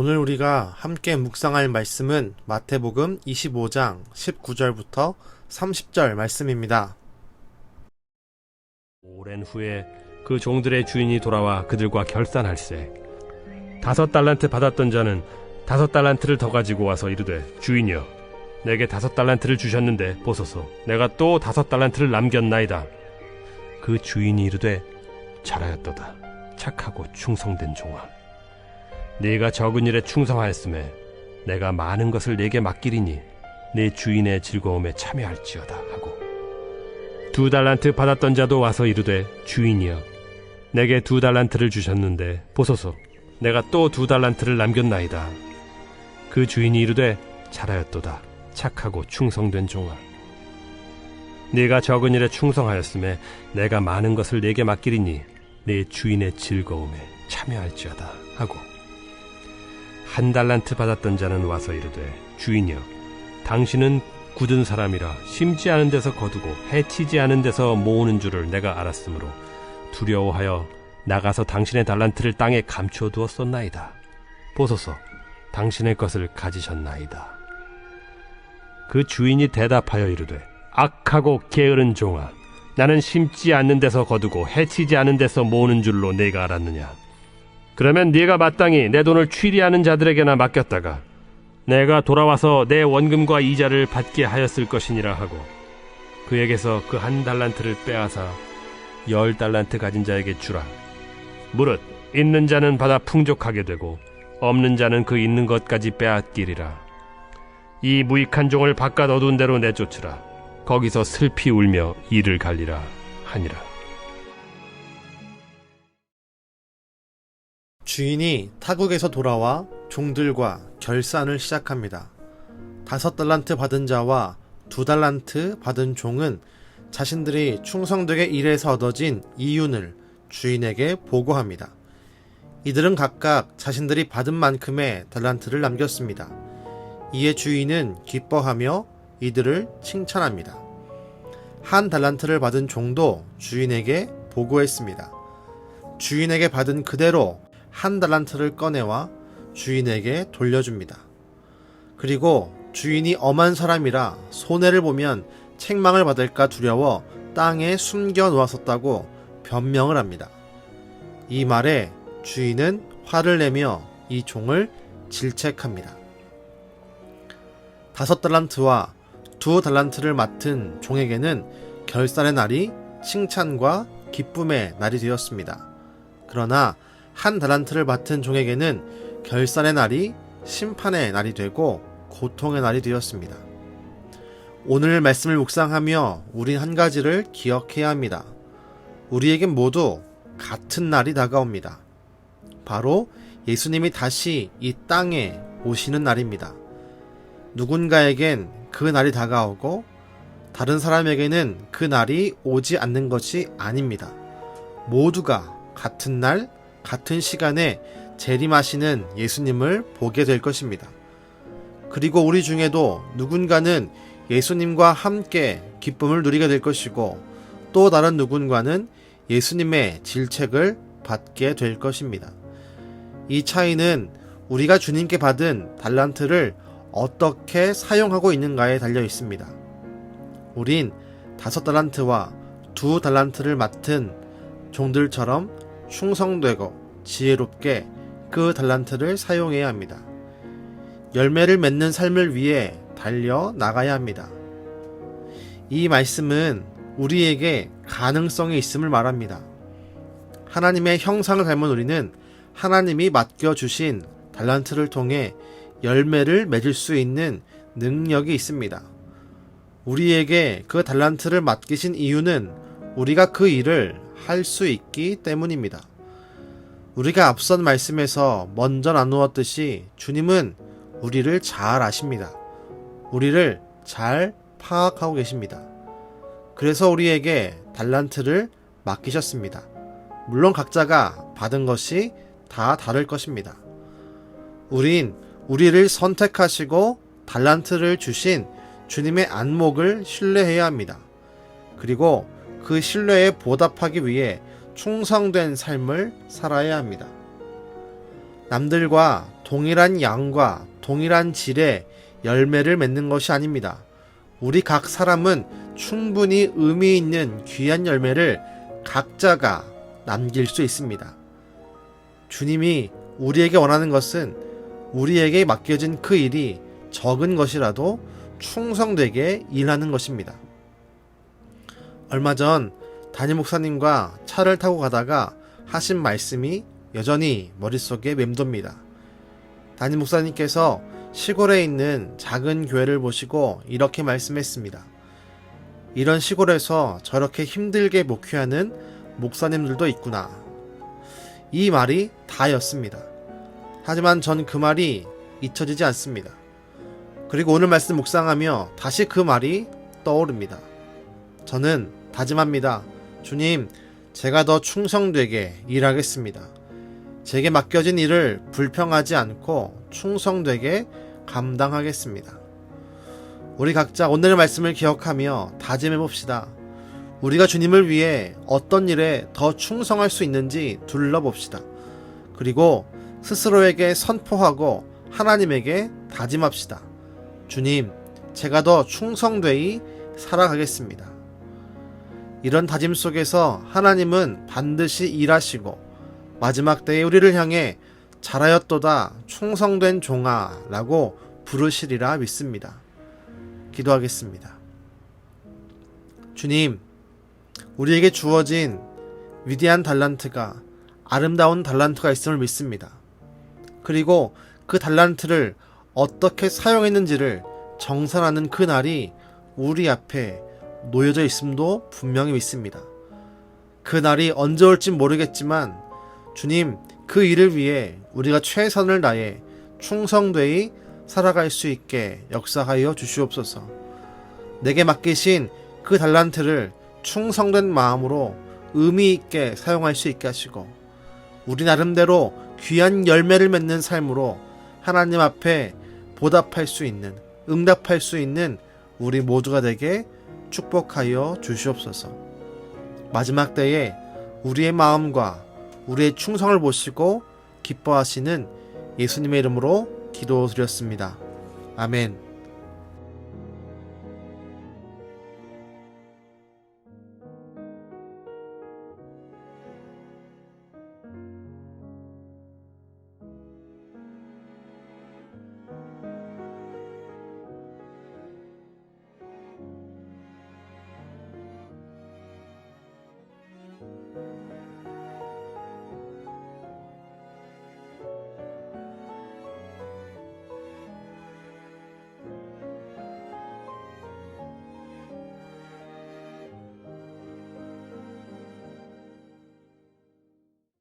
오늘 우리가 함께 묵상할 말씀은 마태복음 25장 19절부터 30절 말씀입니다. 오랜 후에 그 종들의 주인이 돌아와 그들과 결산할세. 5달란트 받았던 자는 5달란트를 더 가지고 와서 이르되, 주인이여, 내게 5달란트를 주셨는데 보소서, 내가 또 5달란트를 남겼나이다. 그 주인이 이르되, 잘하였도다. 착하고 충성된 종아. 네가 적은 일에 충성하였음에 내가 많은 것을 네게 맡기리니 네 주인의 즐거움에 참여할지어다 하고, 2달란트 받았던 자도 와서 이르되, 주인이여, 내게 2달란트를 주셨는데 보소서, 내가 또 2달란트를 남겼나이다. 그 주인이 이르되, 잘하였도다. 착하고 충성된 종아. 네가 적은 일에 충성하였음에 내가 많은 것을 네게 맡기리니 네 주인의 즐거움에 참여할지어다 하고, 1달란트 받았던 자는 와서 이르되, 주인이여, 당신은 굳은 사람이라 심지 않은 데서 거두고 해치지 않은 데서 모으는 줄을 내가 알았으므로 두려워하여 나가서 당신의 달란트를 땅에 감춰두었었나이다. 보소서, 당신의 것을 가지셨나이다. 그 주인이 대답하여 이르되, 악하고 게으른 종아, 나는 심지 않는 데서 거두고 해치지 않은 데서 모으는 줄로 네가 알았느냐? 그러면 네가 마땅히 내 돈을 취리하는 자들에게나 맡겼다가 내가 돌아와서 내 원금과 이자를 받게 하였을 것이니라 하고, 그에게서 그 1달란트를 빼앗아 10달란트 가진 자에게 주라. 무릇 있는 자는 받아 풍족하게 되고 없는 자는 그 있는 것까지 빼앗기리라. 이 무익한 종을 바깥 어두운 데로 내쫓으라. 거기서 슬피 울며 이를 갈리라 하니라. 주인이 타국에서 돌아와 종들과 결산을 시작합니다. 5달란트 받은 자와 2달란트 받은 종은 자신들이 충성되게 일해서 얻어진 이윤을 주인에게 보고합니다. 이들은 각각 자신들이 받은 만큼의 달란트를 남겼습니다. 이에 주인은 기뻐하며 이들을 칭찬합니다. 1달란트를 받은 종도 주인에게 보고했습니다. 주인에게 받은 그대로 1달란트를 꺼내와 주인에게 돌려줍니다. 그리고 주인이 엄한 사람이라 손해를 보면 책망을 받을까 두려워 땅에 숨겨 놓았었다고 변명을 합니다. 이 말에 주인은 화를 내며 이 종을 질책합니다. 5달란트와 2달란트를 맡은 종에게는 결산의 날이 칭찬과 기쁨의 날이 되었습니다. 그러나 1달란트를 맡은 종에게는 결산의 날이 심판의 날이 되고 고통의 날이 되었습니다. 오늘 말씀을 묵상하며 우린 한 가지를 기억해야 합니다. 우리에겐 모두 같은 날이 다가옵니다. 바로 예수님이 다시 이 땅에 오시는 날입니다. 누군가에겐 그 날이 다가오고 다른 사람에게는 그 날이 오지 않는 것이 아닙니다. 모두가 같은 날, 같은 시간에 재림하시는 예수님을 보게 될 것입니다. 그리고 우리 중에도 누군가는 예수님과 함께 기쁨을 누리게 될 것이고, 또 다른 누군가는 예수님의 질책을 받게 될 것입니다. 이 차이는 우리가 주님께 받은 달란트를 어떻게 사용하고 있는가에 달려 있습니다. 우린 5달란트와 2달란트를 맡은 종들처럼 충성되고 지혜롭게 그 달란트를 사용해야 합니다. 열매를 맺는 삶을 위해 달려 나가야 합니다. 이 말씀은 우리에게 가능성이 있음을 말합니다. 하나님의 형상을 닮은 우리는 하나님이 맡겨주신 달란트를 통해 열매를 맺을 수 있는 능력이 있습니다. 우리에게 그 달란트를 맡기신 이유는 우리가 그 일을 할 수 있기 때문입니다. 우리가 앞선 말씀에서 먼저 나누었듯이 주님은 우리를 잘 아십니다. 우리를 잘 파악하고 계십니다. 그래서 우리에게 달란트를 맡기셨습니다. 물론 각자가 받은 것이 다 다를 것입니다. 우린 우리를 선택하시고 달란트를 주신 주님의 안목을 신뢰해야 합니다. 그리고 그 신뢰에 보답하기 위해 충성된 삶을 살아야 합니다. 남들과 동일한 양과 동일한 질의 열매를 맺는 것이 아닙니다. 우리 각 사람은 충분히 의미 있는 귀한 열매를 각자가 남길 수 있습니다. 주님이 우리에게 원하는 것은 우리에게 맡겨진 그 일이 적은 것이라도 충성되게 일하는 것입니다. 얼마 전 담임 목사님과 차를 타고 가다가 하신 말씀이 여전히 머릿속에 맴돕니다. 담임 목사님께서 시골에 있는 작은 교회를 보시고 이렇게 말씀했습니다. 이런 시골에서 저렇게 힘들게 목회하는 목사님들도 있구나. 이 말이 다였습니다. 하지만 전 그 말이 잊혀지지 않습니다. 그리고 오늘 말씀 묵상하며 다시 그 말이 떠오릅니다. 저는 다짐합니다. 주님, 제가 더 충성되게 일하겠습니다. 제게 맡겨진 일을 불평하지 않고 충성되게 감당하겠습니다. 우리 각자 오늘의 말씀을 기억하며 다짐해 봅시다. 우리가 주님을 위해 어떤 일에 더 충성할 수 있는지 둘러봅시다. 그리고 스스로에게 선포하고 하나님에게 다짐합시다. 주님, 제가 더 충성되이 살아가겠습니다. 이런 다짐 속에서 하나님은 반드시 일하시고 마지막 때에 우리를 향해 잘하였도다 충성된 종아 라고 부르시리라 믿습니다. 기도하겠습니다. 주님, 우리에게 주어진 위대한 달란트가 아름다운 달란트가 있음을 믿습니다. 그리고 그 달란트를 어떻게 사용했는지를 정산하는 그 날이 우리 앞에 놓여져 있음도 분명히 믿습니다. 그 날이 언제 올지 모르겠지만 주님, 그 일을 위해 우리가 최선을 다해 충성되이 살아갈 수 있게 역사하여 주시옵소서. 내게 맡기신 그 달란트를 충성된 마음으로 의미 있게 사용할 수 있게 하시고 우리 나름대로 귀한 열매를 맺는 삶으로 하나님 앞에 보답할 수 있는, 응답할 수 있는 우리 모두가 되게 축복하여 주시옵소서. 마지막 때에 우리의 마음과 우리의 충성을 보시고 기뻐하시는 예수님의 이름으로 기도드렸습니다. 아멘.